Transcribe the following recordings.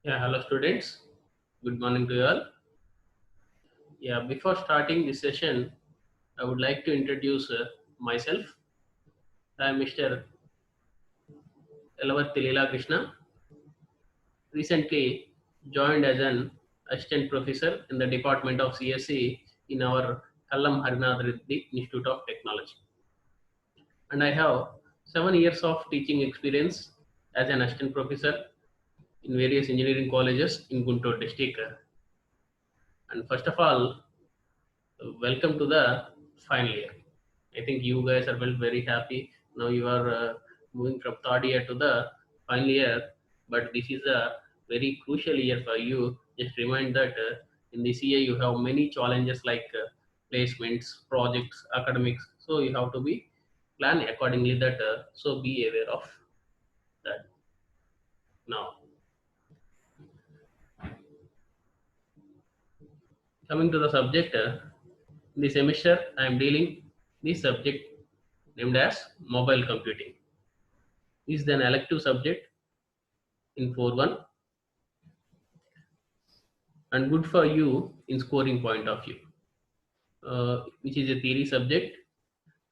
Yeah, hello students. Good morning to you all. Yeah, before starting this session, I would like to introduce myself. I am Mr. Elavarthi Leela Krishna. Recently joined as an assistant professor in the Department of CSE in our Kallam Harinath Reddy Institute of Technology. And I have 7 years of teaching experience as an assistant professor in various engineering colleges in Guntur district. And first of all, welcome to the final year. I think you guys are very happy. Now you are moving from third year to the final year, but this is a very crucial year for you. Just remind that in this year you have many challenges like placements, projects, academics. So you have to be plan accordingly. That so be aware of that. Now coming to the subject, this semester I am dealing this subject named as mobile computing. This is an elective subject in 4-1 and good for you in scoring point of view, which is a theory subject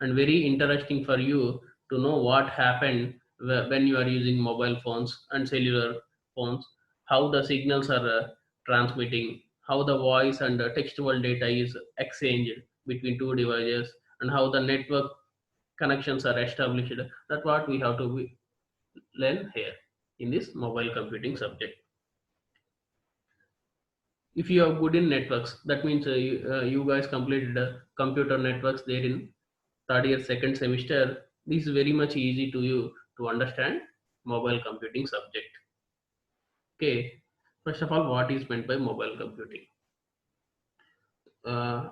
and very interesting for you to know what happened when you are using mobile phones and cellular phones, how the signals are transmitting, how the voice and textual data is exchanged between two devices, and how the network connections are established. That's what we have to learn here in this mobile computing subject. If you are good in networks, that means you guys completed computer networks there in third year second semester. This is very much easy to you to understand mobile computing subject. Okay, first of all, what is meant by mobile computing? uh,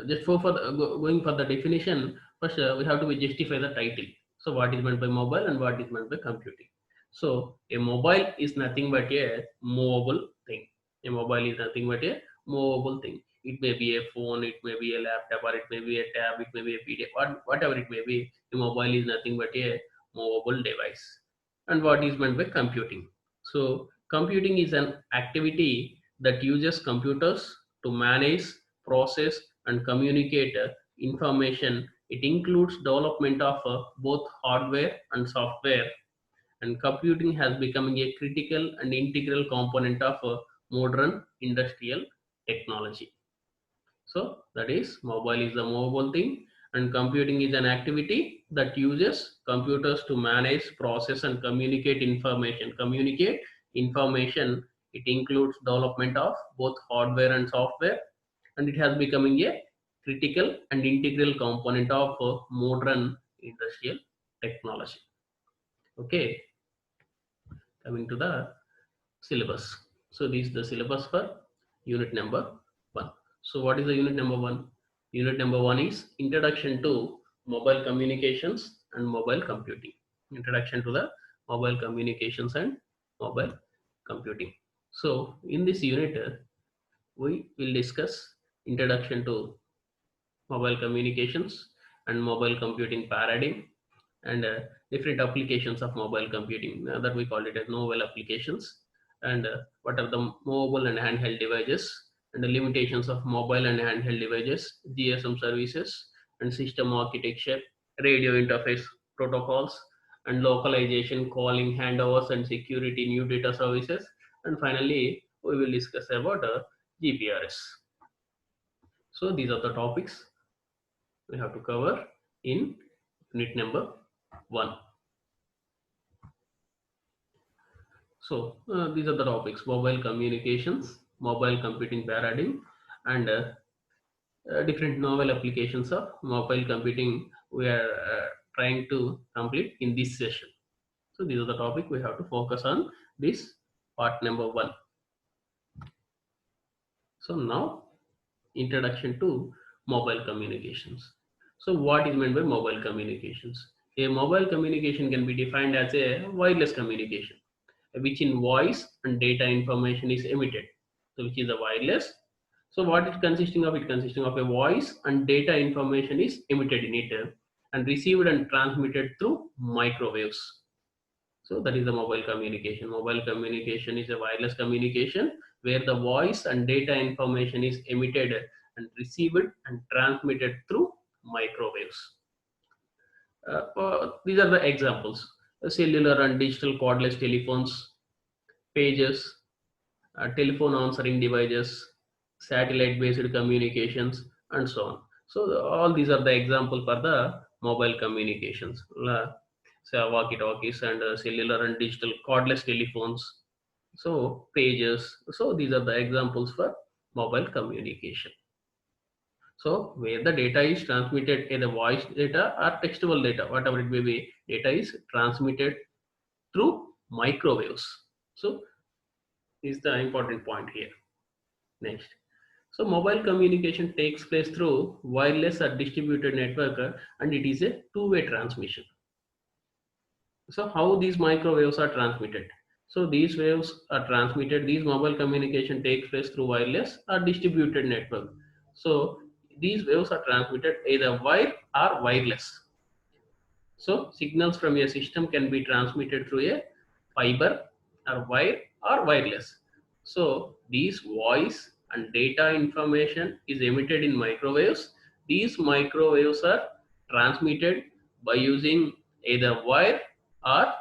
just going for the definition, first we have to justify the title. So what is meant by mobile and what is meant by computing? So a mobile is nothing but a movable thing. A mobile is nothing but a movable thing. It may be a phone, it may be a laptop, or it may be a tab, it may be a PDF, whatever it may be. A mobile is nothing but a movable device. And what is meant by computing? So computing is an activity that uses computers to manage, process, and communicate information. It includes development of both hardware and software, and computing has become a critical and integral component of modern industrial technology. So that is mobile is a mobile thing, and computing is an activity that uses computers to manage, process, and communicate information. Communicate information. It includes development of both hardware and software, and it has becoming a critical and integral component of modern industrial technology. Okay, coming to the syllabus. So this is the syllabus for unit number 1. So what is the unit number 1? Unit number 1 is introduction to mobile communications and mobile computing. Introduction to the mobile communications and mobile computing. So in this unit we will discuss introduction to mobile communications and mobile computing paradigm, and different applications of mobile computing that we call it as novel applications, and what are the mobile and handheld devices, and the limitations of mobile and handheld devices, GSM services and system architecture, radio interface protocols, and localization, calling, handovers, and security, new data services, and finally we will discuss about GPRS. So these are the topics we have to cover in unit number 1. So these are the topics: mobile communications, mobile computing paradigm, and different novel applications of mobile computing we are trying to complete in this session. So these are the topic we have to focus on this part number 1. So now introduction to mobile communications. So what is meant by mobile communications? A mobile communication can be defined as a wireless communication which in voice and data information is emitted. So which is a wireless. So what it consisting of? It consisting of a voice and data information is emitted in it and received and transmitted through microwaves. So that is the mobile communication. Mobile communication is a wireless communication where the voice and data information is emitted and received and transmitted through microwaves. These are the examples: cellular and digital cordless telephones, pages, telephone answering devices, satellite-based communications, and so on. So all these are the example for the mobile communications. So walkie-talkies and cellular and digital cordless telephones. So pages. So these are the examples for mobile communication. So where the data is transmitted, either voice data or textual data, whatever it may be, data is transmitted through microwaves. So is the important point here. Next. So mobile communication takes place through wireless or distributed network, and it is a two-way transmission. So how these microwaves are transmitted? So these waves are transmitted, these mobile communication takes place through wireless or distributed network. So these waves are transmitted either wire or wireless. So signals from a system can be transmitted through a fiber or wire or wireless. So these voice and data information is emitted in microwaves. These microwaves are transmitted by using either wire or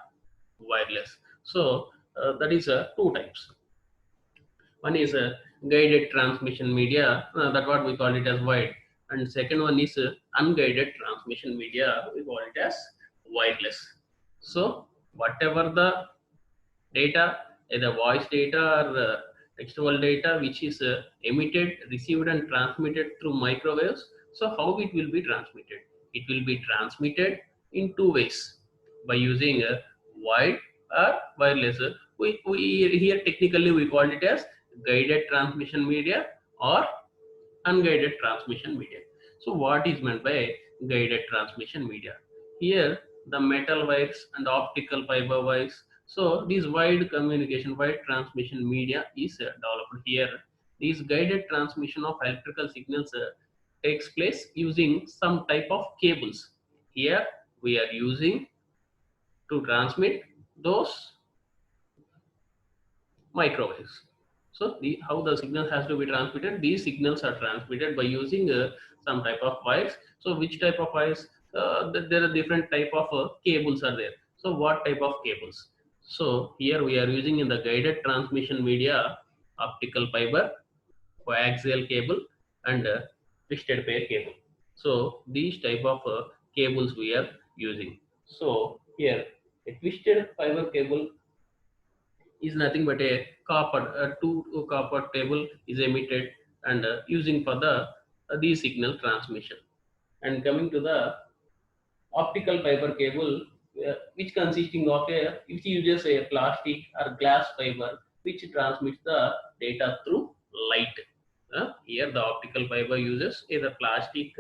wireless. So that is two types. One is a guided transmission media, that what we call it as wired, and second one is unguided transmission media, we call it as wireless. So whatever the data, either voice data or textual data, which is emitted, received, and transmitted through microwaves. So how it will be transmitted? It will be transmitted in two ways: by using a wired or wireless. We here technically we call it as guided transmission media or unguided transmission media. So what is meant by guided transmission media? Here the metal wires and optical fiber wires. So this wide communication, wide transmission media is developed here. This guided transmission of electrical signals takes place using some type of cables. Here we are using to transmit those microwaves. So how the signal has to be transmitted? These signals are transmitted by using some type of wires. So which type of wires? There are different type of cables are there. So what type of cables? So here we are using in the guided transmission media optical fiber, coaxial cable, and twisted pair cable. So these type of cables we are using. So here a twisted fiber cable is nothing but a copper, two copper cable is emitted and using for the signal transmission. And coming to the optical fiber cable, which consisting of a, which uses a plastic or glass fiber which transmits the data through light. Here the optical fiber uses either plastic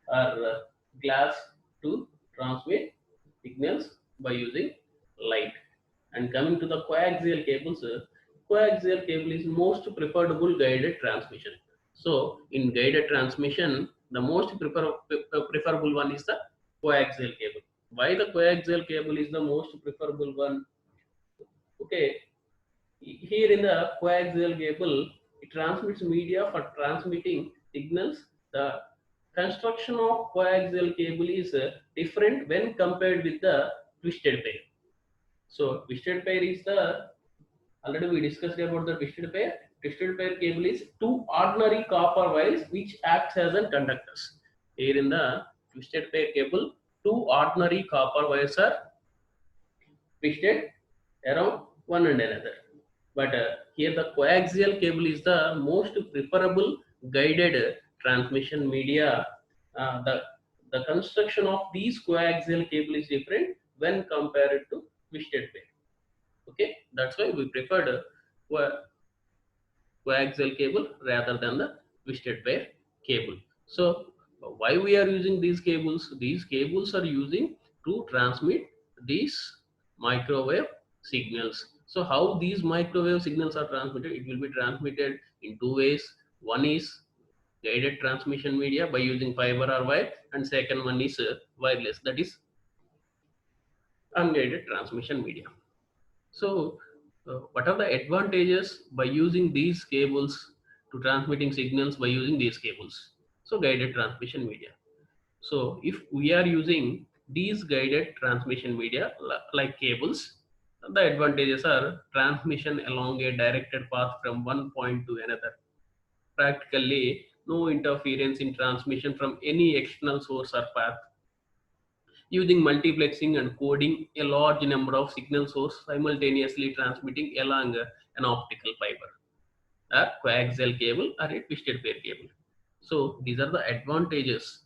or glass to transmit signals by using light. And coming to the coaxial cables, coaxial cable is most preferable guided transmission. So in guided transmission, the most preferable one is the coaxial cable. Why the coaxial cable is the most preferable one? Okay, here in the coaxial cable, it transmits media for transmitting signals. The construction of coaxial cable is different when compared with the twisted pair. So twisted pair is the, already we discussed about the twisted pair. Twisted pair cable is two ordinary copper wires which acts as a conductors. Here in the twisted pair cable, two ordinary copper wires are twisted around one and another. But here the coaxial cable is the most preferable guided transmission media. The construction of these coaxial cable is different when compared to twisted pair. Okay, that's why we preferred coaxial cable rather than the twisted pair cable. So why we are using these cables? These cables are using to transmit these microwave signals. So how these microwave signals are transmitted? It will be transmitted in two ways. One is guided transmission media by using fiber or wire, and second one is wireless, that is unguided transmission media. So, what are the advantages by using these cables to transmitting signals by using these cables? So, guided transmission media. So, if we are using these guided transmission media like cables, the advantages are transmission along a directed path from one point to another. Practically, no interference in transmission from any external source or path. Using multiplexing and coding a large number of signal sources simultaneously transmitting along an optical fiber, a coaxial cable or a twisted pair cable. So these are the advantages.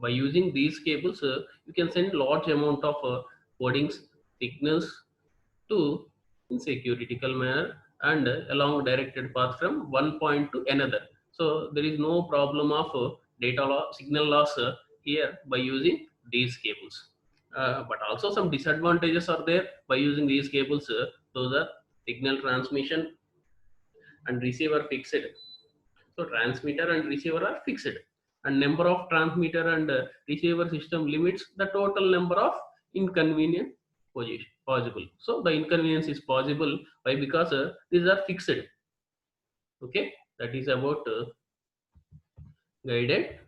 By using these cables, you can send large amount of codings signals to in securitical manner and along directed path from one point to another. So there is no problem of data loss, signal loss here by using these cables. But also some disadvantages are there by using these cables. Those are signal transmission and receiver fixed. So transmitter and receiver are fixed, and number of transmitter and receiver system limits the total number of inconvenient position possible. So the inconvenience is possible why? Because these are fixed. Okay, that is about guided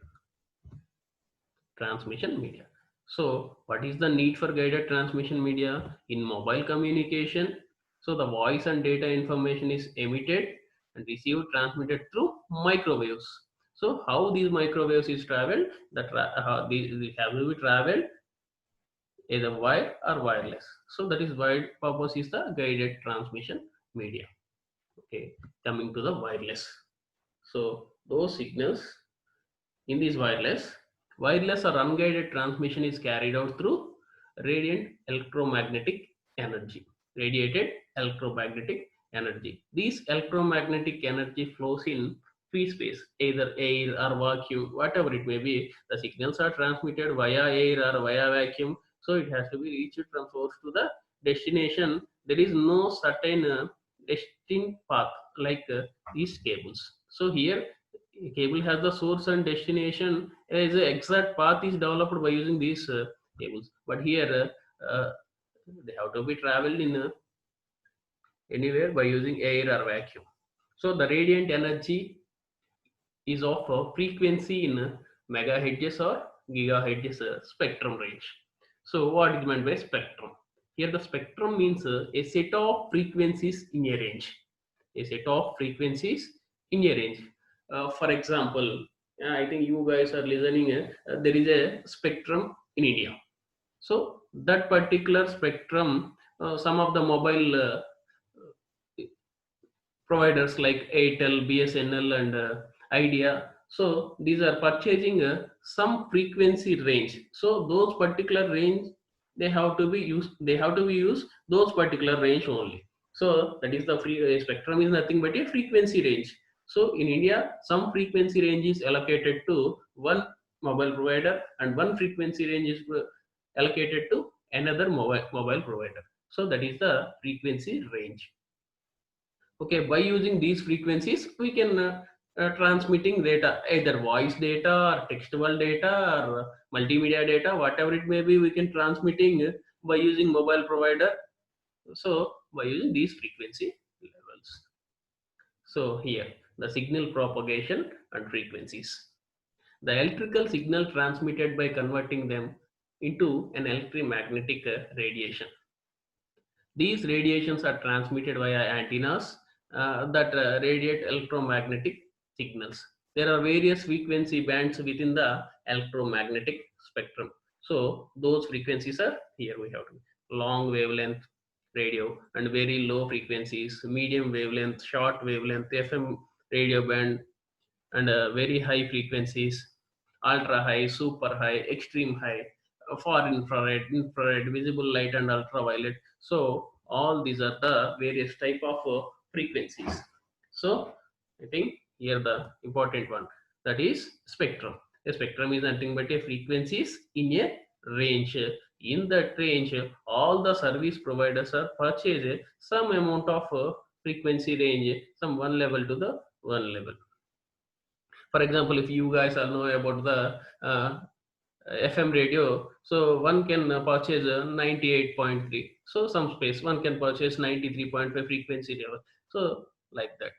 transmission media. So what is the need for guided transmission media in mobile communication? So the voice and data information is emitted and received transmitted through microwaves. So how these microwaves is traveled? These have to be traveled either wired or wireless. So that is wide purpose is the guided transmission media. Okay, coming to the wireless. So those signals in this wireless or unguided transmission is carried out through radiant electromagnetic energy. Radiated electromagnetic energy. This electromagnetic energy flows in free space, either air or vacuum, whatever it may be. The signals are transmitted via air or via vacuum, so it has to be reached from source to the destination. There is no certain destined path like these cables. So here cable has the source and destination as the exact path is developed by using these cables, but here they have to be traveled in anywhere by using air or vacuum. So the radiant energy is of a frequency in megahertz or gigahertz spectrum range. So what is meant by spectrum? Here the spectrum means a set of frequencies in a range. A set of frequencies in a range. For example, I think you guys are listening. There is a spectrum in India. So that particular spectrum, some of the mobile providers like Airtel, BSNL, and Idea. So these are purchasing some frequency range. So those particular range they have to be used. They have to be used those particular range only. So that is the free spectrum is nothing but a frequency range. So in India, some frequency range is allocated to one mobile provider, and one frequency range is allocated to another mobile provider. So that is the frequency range. Okay, by using these frequencies we can transmitting data, either voice data or textual data or multimedia data, whatever it may be, we can transmitting by using mobile provider. So by using these frequency levels. So here the signal propagation and frequencies, the electrical signal transmitted by converting them into an electromagnetic radiation. These radiations are transmitted via antennas that radiate electromagnetic signals. There are various frequency bands within the electromagnetic spectrum. So those frequencies are here we have to long wavelength radio and very low frequencies, medium wavelength, short wavelength, FM radio band, and very high frequencies, ultra high, super high, extreme high, far infrared, infrared, visible light, and ultraviolet. So all these are the various type of frequencies. So I think here the important one, that is spectrum. A spectrum is nothing but a frequencies in a range. In that range, all the service providers are purchase some amount of frequency range, some one level to the one level. For example, if you guys all know about the FM radio, so one can purchase 98.3. So some space one can purchase 93.5 frequency level. So like that.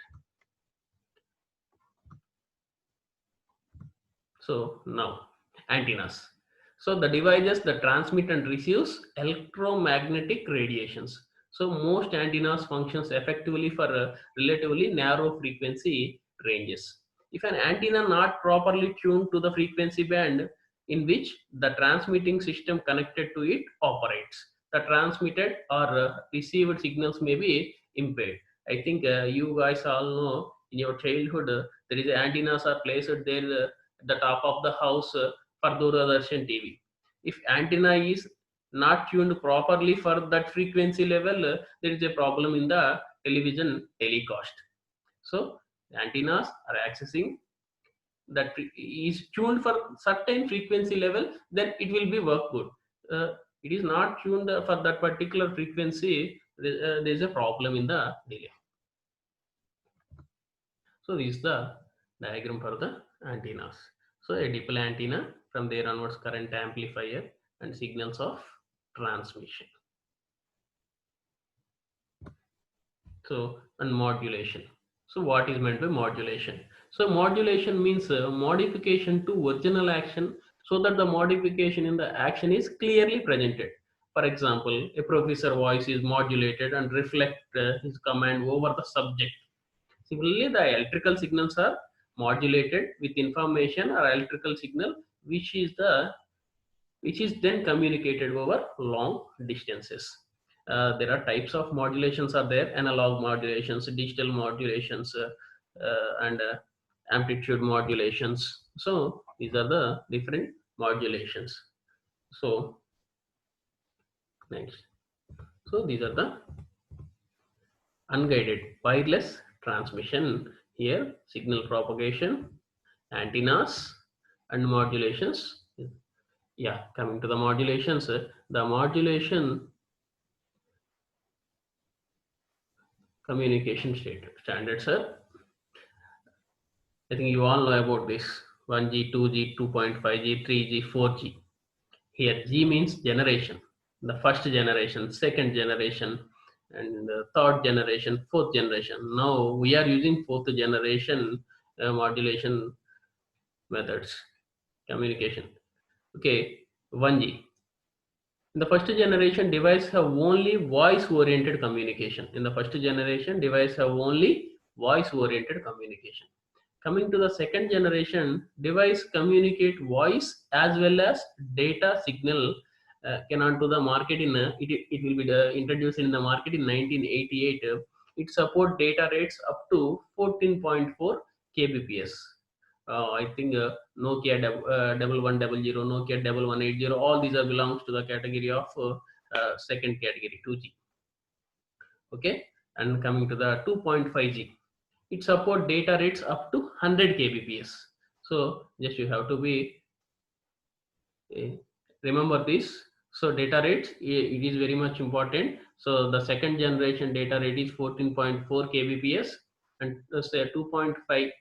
So now antennas. So the devices that transmit and receives electromagnetic radiations. So most antennas functions effectively for relatively narrow frequency ranges. If an antenna not properly tuned to the frequency band in which the transmitting system connected to it operates, the transmitted or received signals may be impaired. I think you guys all know in your childhood there is antennas are placed there the top of the house for Doordarshan TV. If antenna is not tuned properly for that frequency level, there is a problem in the television telecast. So antennas are accessing that is tuned for certain frequency level, then it will be work good. It is not tuned for that particular frequency. There is a problem in the delay. So this is the diagram for the antennas. So a dipole antenna, from there onwards current amplifier and signals of transmission. So and modulation. So what is meant by modulation? So modulation means modification to original action so that the modification in the action is clearly presented. For example, a professor voice is modulated and reflect his command over the subject. Similarly, the electrical signals are modulated with information or electrical signal which is then communicated over long distances. There are types of modulations are there: analog modulations, digital modulations, and amplitude modulations. So these are the different modulations. So next, so these are the unguided wireless transmission. Here signal propagation, antennas and modulations. Yeah, coming to the modulations, the modulation communication standards are, I think you all know about this: 1G, 2G, 2.5G, 3G, 4G. Here G means generation, the first generation, second generation, and third generation, fourth generation. Now we are using fourth generation modulation methods communication. Okay, 1G. In the first generation, device have only voice-oriented communication. In the first generation, device have only voice-oriented communication. Coming to the second generation, device communicate voice as well as data signal. Came onto the market in it will be introduced in the market in 1988. It support data rates up to 14.4 kbps. I think Nokia 1100, Nokia 1180, all these are belongs to the category of second category 2G. Okay, and coming to the 2.5G, it support data rates up to 100 kbps. So just you have to be remember this. So data rates, it is very much important. So the second generation data rate is 14.4 kbps, and say 2.5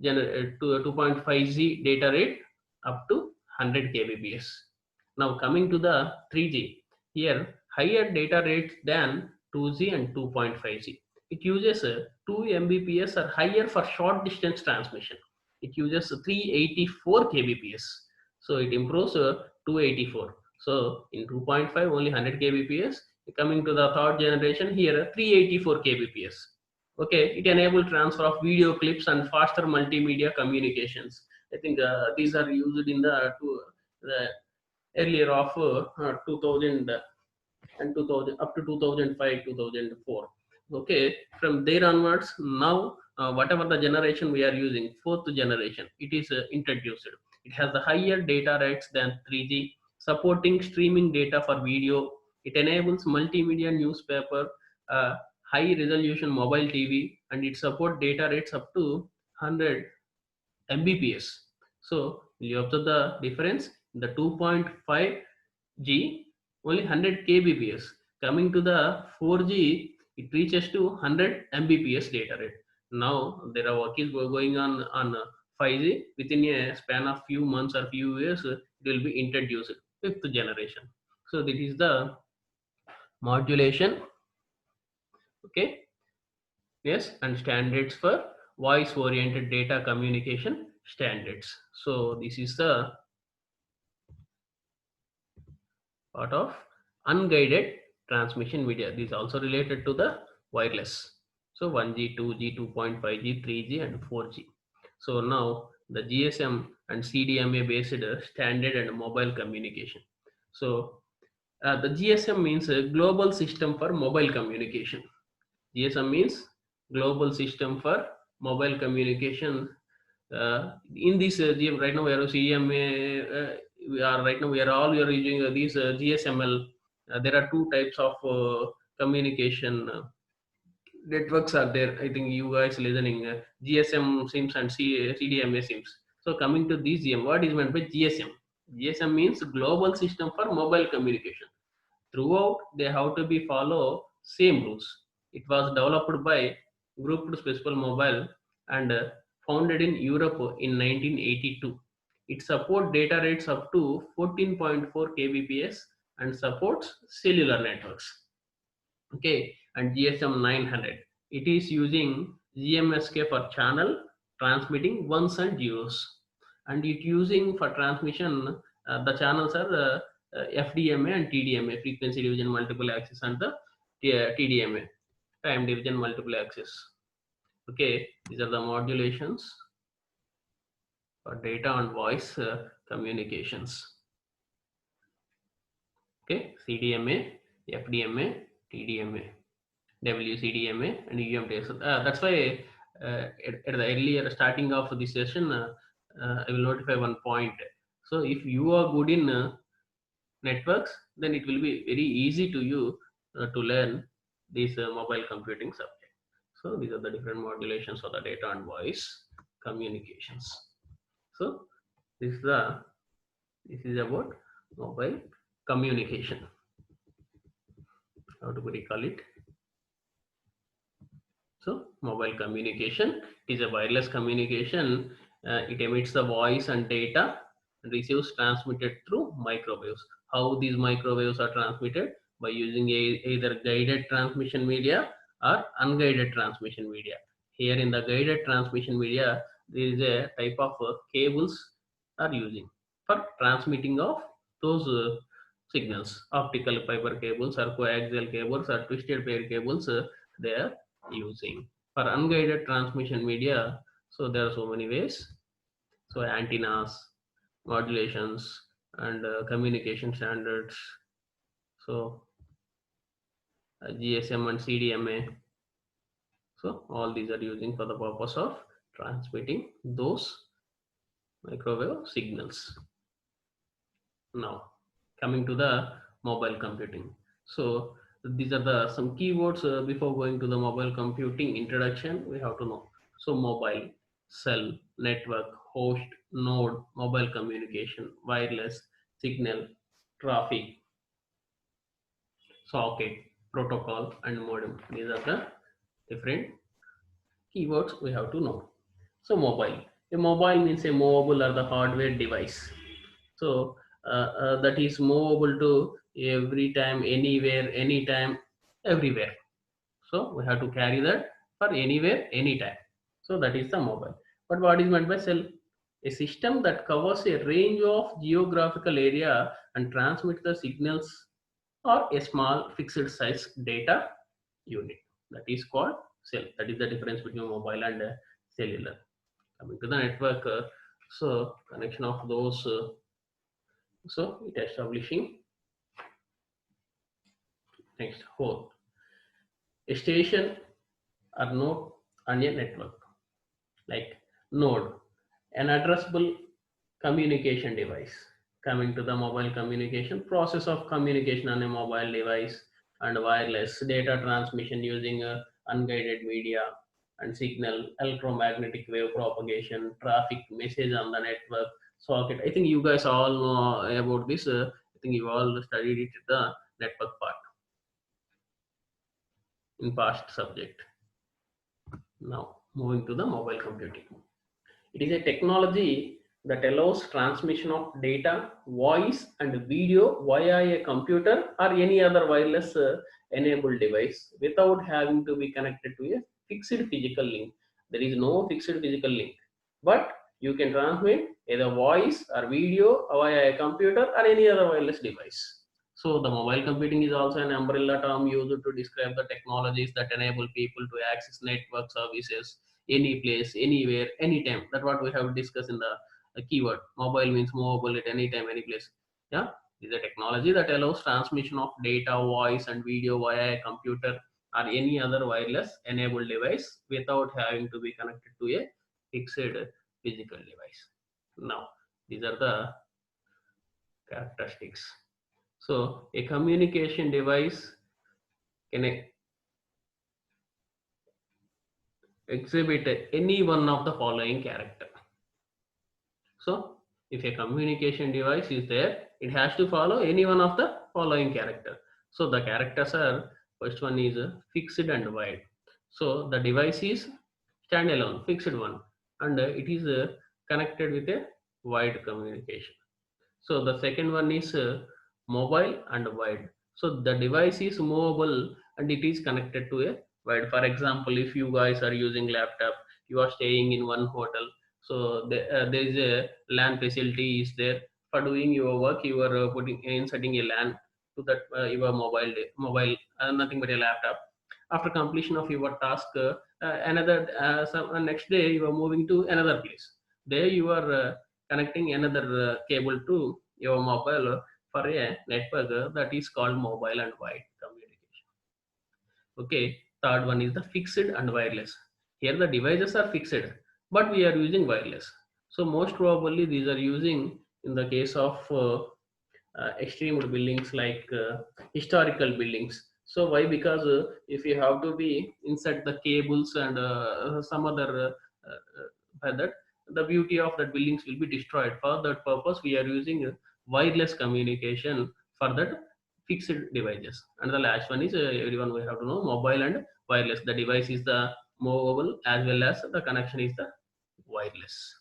to 2.5G data rate up to 100 kbps. Now coming to the 3G, here higher data rates than 2G and 2.5G. It uses 2 Mbps or higher for short distance transmission. It uses 384 kbps. So it improves 284. So in 2.5 only 100 kbps. Coming to the third generation, here 384 kbps. Okay, it enables transfer of video clips and faster multimedia communications. I think these are used in the earlier of 2000 and 2000 up to 2005 2004. Okay, from there onwards, now whatever the generation we are using, fourth generation, it is introduced. It has the higher data rates than 3G, supporting streaming data for video. It enables multimedia newspaper, uh, high resolution mobile TV, and it support data rates up to 100 Mbps. So you observe the difference. The 2.5G only 100 kbps. Coming to the 4G, it reaches to 100 Mbps data rate. Now there are work is going on 5G. Within a span of few months or few years, it will be introduced fifth generation. So this is the modulation, okay, yes, and standards for voice oriented data communication standards. So this is the part of unguided transmission media. This is also related to the wireless. So 1G, 2G, 2.5G, 3G and 4G. So now the GSM and CDMA based standard and mobile communication. So the GSM means a global system for mobile communication. GSM means global system for mobile communication. In this GM right now we are CMA. We are using these GSML. There are two types of communication networks are there. I think you guys listening GSM sims and CDMA sims. So coming to this GM, what is meant by GSM? GSM means global system for mobile communication. Throughout they have to be follow same rules. It was developed by Group Special Mobile and founded in Europe in 1982. It supports data rates up to 14.4 kbps and supports cellular networks. Okay, and GSM 900. It is using GMSK for channel transmitting ones and zeros, and it using for transmission. The channels are FDMA and TDMA, frequency division multiple access, and the TDMA, time division multiple access. Okay, these are the modulations for data and voice communications. Okay, CDMA, FDMA, TDMA. WCDMA and UMTS. That's why at the earlier starting of this session, I will notify one point. So if you are good in networks, then it will be very easy to you to learn this mobile computing subject. So these are the different modulations for the data and voice communications. So this is the this is about mobile communication. How to recall it? So mobile communication is a wireless communication. It emits the voice and data and receives transmitted through microwaves. How these microwaves are transmitted? By using either guided transmission media or unguided transmission media. Here in the guided transmission media, there is a type of cables are using for transmitting of those signals. Optical fiber cables or coaxial cables or twisted pair cables they are using. For unguided transmission media, so there are so many ways. So antennas, modulations, and communication standards. So GSM and CDMA. So all these are using for the purpose of transmitting those microwave signals. Now coming to the mobile computing. So these are the some keywords before going to the mobile computing introduction we have to know. So mobile, cell, network, host, node, mobile communication, wireless, signal, traffic, socket, protocol and modem. These are the different keywords we have to know. So mobile, a mobile means a movable or the hardware device. So that is movable to every time, anywhere, anytime, everywhere. So we have to carry that for anywhere, anytime. So that is the mobile. But what is meant by cell? A system that covers a range of geographical area and transmits the signals or a small fixed size data unit. That is called cell. That is the difference between mobile and cellular. Coming to the network, so connection of those. So it establishing next whole a station or node on a network like node, an addressable communication device. Coming to the mobile communication, process of communication on a mobile device and wireless data transmission using unguided media and signal, electromagnetic wave propagation, traffic message on the network, socket. I think you guys all know about this. I think you all studied it the network part in past subject. Now moving to the mobile computing. It is a technology that allows transmission of data, voice, and video via a computer or any other wireless enabled device without having to be connected to a fixed physical link. There is no fixed physical link, but you can transmit either voice or video via a computer or any other wireless device. So the mobile computing is also an umbrella term used to describe the technologies that enable people to access network services any place, anywhere, anytime. That's what we have discussed in the keyword. Mobile means movable at any time, any place. Yeah, is a technology that allows transmission of data, voice, and video via a computer or any other wireless enabled device without having to be connected to a fixed physical device. Now, these are the characteristics. So, a communication device can exhibit any one of the following character. So, if a communication device is there, it has to follow any one of the following character. So, the characters are, first one is fixed and wide. So, the device is standalone, fixed one, and it is connected with a wide communication. So the second one is mobile and wide. So the device is movable and it is connected to a wide. For example, if you guys are using laptop, you are staying in one hotel. So there is a LAN facility is there for doing your work. You are putting inserting a LAN to that your mobile nothing but a laptop. After completion of your task, another next day you are moving to another place. There you are connecting another cable to your mobile for a network that is called mobile and wide communication. Okay, third one is the fixed and wireless. Here the devices are fixed, but we are using wireless. So most probably these are using in the case of extreme buildings like historical buildings. So why? Because if you have to be insert the cables and some other by that, the beauty of that buildings will be destroyed. For that purpose, we are using wireless communication for that fixed devices. And the last one is everyone we have to know mobile and wireless. The device is the movable as well as the connection is the wireless.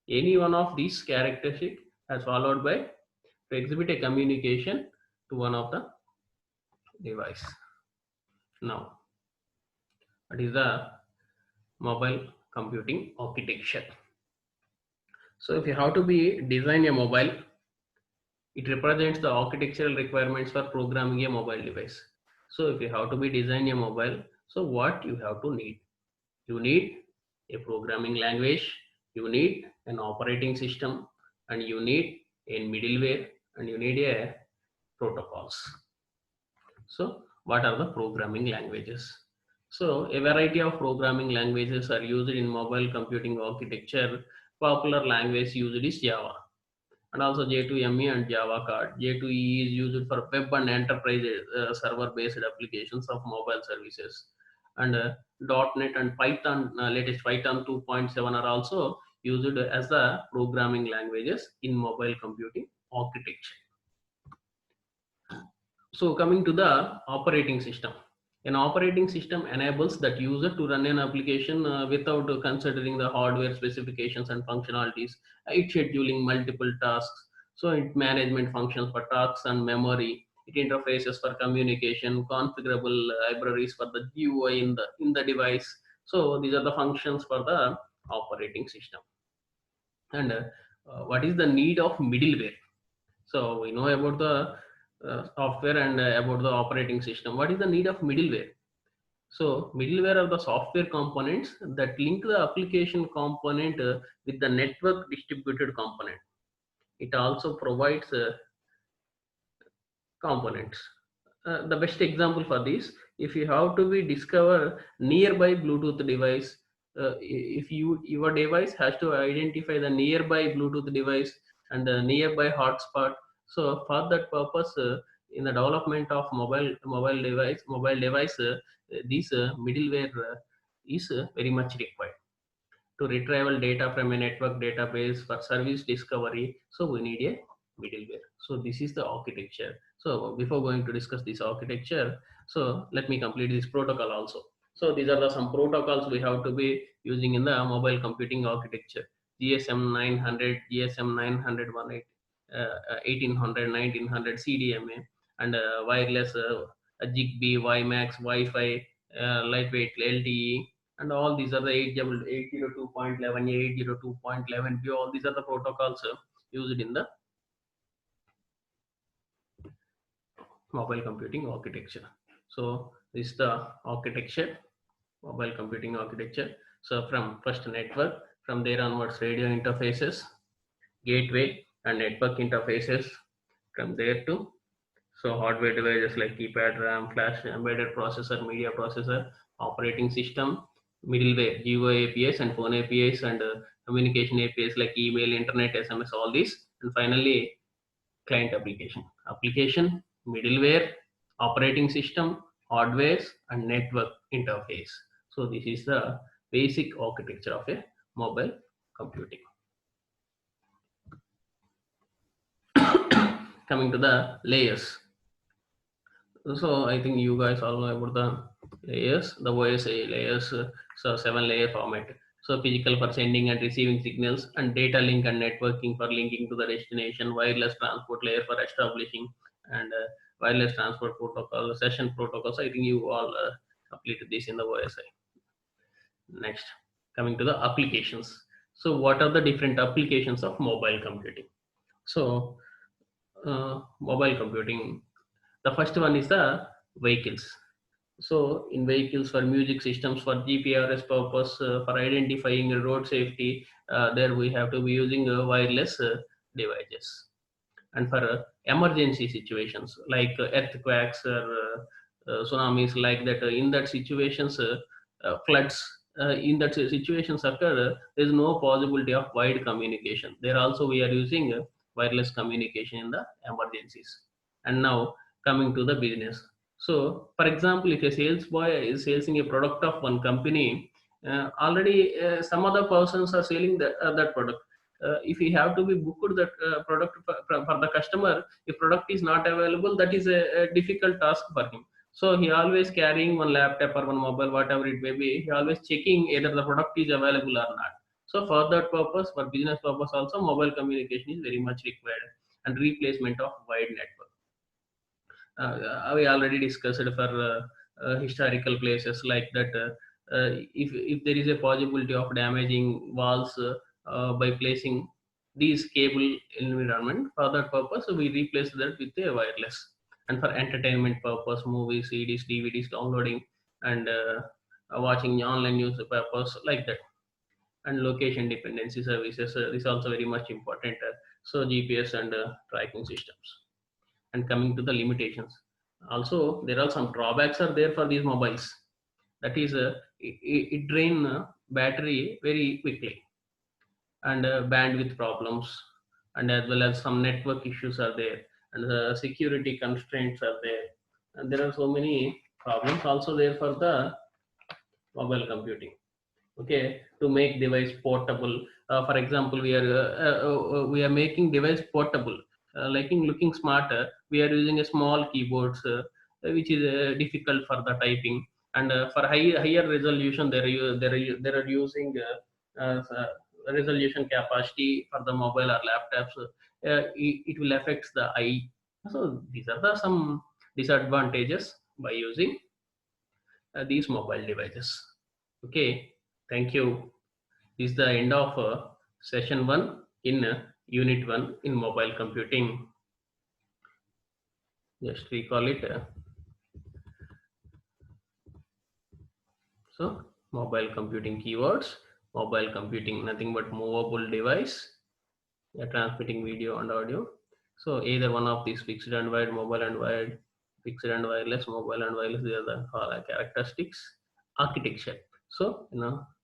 Any one of these characteristic has followed by to exhibit a communication to one of the device. Now, what is the mobile computing architecture? So, if you have to be design a mobile, it represents the architectural requirements for programming a mobile device. So, if you have to be design a mobile, so what you have to need? You need a programming language, you need an operating system, and you need a middleware, and you need a protocols. So, what are the programming languages? So, a variety of programming languages are used in mobile computing architecture. Popular language used is Java and also J2ME and Java Card. J2E is used for web and enterprise server-based applications of mobile services. And .NET and Python, latest Python 2.7 are also used as the programming languages in mobile computing architecture. So coming to the operating system. An operating system enables that user to run an application without considering the hardware specifications and functionalities. It scheduling multiple tasks. So it management functions for tasks and memory. It interfaces for communication, configurable libraries for the GUI in the device. So these are the functions for the operating system. And what is the need of middleware? So we know about the software and about the operating system. What is the need of middleware? So middleware are the software components that link the application component with the network distributed component. It also provides components. The best example for this, if you have to be discover nearby Bluetooth device, if your device has to identify the nearby Bluetooth device and the nearby hotspot. So for that purpose, in the development of mobile device, this middleware is very much required to retrieval data from a network database for service discovery. So we need a middleware. So this is the architecture. So before going to discuss this architecture, so let me complete this protocol also. So these are the some protocols we have to be using in the mobile computing architecture. GSM 900, GSM 900, 1800, 1900, CDMA, and wireless Zigbee, WiMAX, Wi-Fi, lightweight LTE, and all these are the 802.11, 802.11b. All these are the protocols used in the mobile computing architecture. So this is the architecture, mobile computing architecture. So from first network, from there onwards radio interfaces, gateway and network interfaces, from there to so hardware devices like keypad, RAM, flash, embedded processor, media processor, operating system, middleware, GUI APIs and phone APIs, and communication APIs like email, internet, SMS, all these, and finally client application. Application, middleware, operating system, hardware, and network interface. So this is the basic architecture of a mobile computing. Coming to the layers. So I think you guys all know about the layers, the OSA layers, so 7-layer format. So physical for sending and receiving signals, and data link and networking for linking to the destination, wireless transport layer for establishing, and wireless transport protocol, session protocols. I think you all completed this in the OSI. Next, coming to the applications. So what are the different applications of mobile computing? So mobile computing, the first one is the vehicles. So in vehicles, for music systems, for GPRS purpose, for identifying road safety, there we have to be using wireless devices. And for emergency situations like earthquakes or tsunamis like that, in that situations, floods, in that situations occur, there is no possibility of wide communication. There also we are using wireless communication in the emergencies. And now coming to the business. So for example, if a sales boy is selling a product of one company, already some other persons are selling that product. If he have to be booked that product for the customer, if product is not available, that is a difficult task for him. So he always carrying one laptop or one mobile, whatever it may be, he always checking either the product is available or not. So for that purpose, for business purpose also, mobile communication is very much required, and replacement of wide network. We already discussed for historical places like that. If there is a possibility of damaging walls by placing these cable environment, for that purpose we replace that with a wireless. And for entertainment purpose, movies, CDs, DVDs, downloading, and watching online newspapers like that. And location dependency services is also very much important. So GPS and tracking systems. And coming to the limitations, also there are some drawbacks are there for these mobiles. That is it drain battery very quickly, and bandwidth problems, and as well as some network issues are there, and the security constraints are there, and there are so many problems also there for the mobile computing. Okay, to make device portable, for example, we are making device portable, like in looking smarter, we are using a small keyboards, which is difficult for the typing. And for higher resolution, they are using resolution capacity for the mobile or laptops. It will affect the eye. So these are the some disadvantages by using these mobile devices. Okay, thank you. This is the end of session 1 in unit 1 in mobile computing. Just recall it. So mobile computing keywords, mobile computing nothing but movable device, transmitting video and audio. So either one of these, fixed and wired, mobile and wired, fixed and wireless, mobile and wireless, they are the characteristics. Architecture. So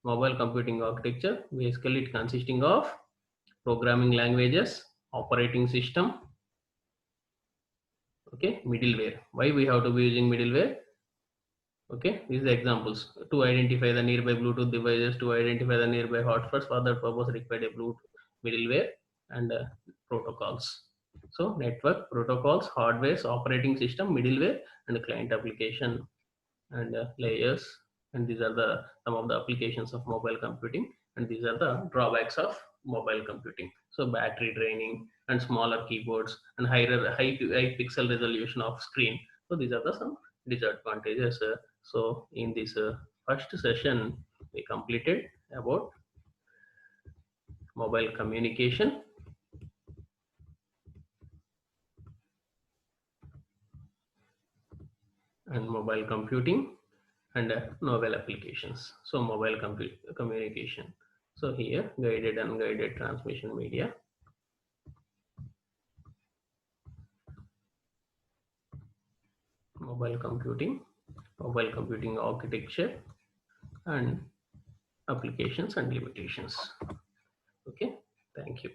mobile computing architecture, basically it consisting of programming languages, operating system, okay, middleware. Why we have to be using middleware? Okay, these are examples. To identify the nearby Bluetooth devices, to identify the nearby hotspots, for that purpose required a Bluetooth middleware and protocols. So network, protocols, hardware, operating system, middleware, and client application, and layers. And these are the some of the applications of mobile computing, and these are the drawbacks of mobile computing. So battery draining and smaller keyboards and high pixel resolution of screen. So these are the some disadvantages. So in this first session, we completed about mobile communication and mobile computing and novel applications. So mobile communication. So here guided and unguided transmission media, mobile computing architecture and applications and limitations. Okay, thank you.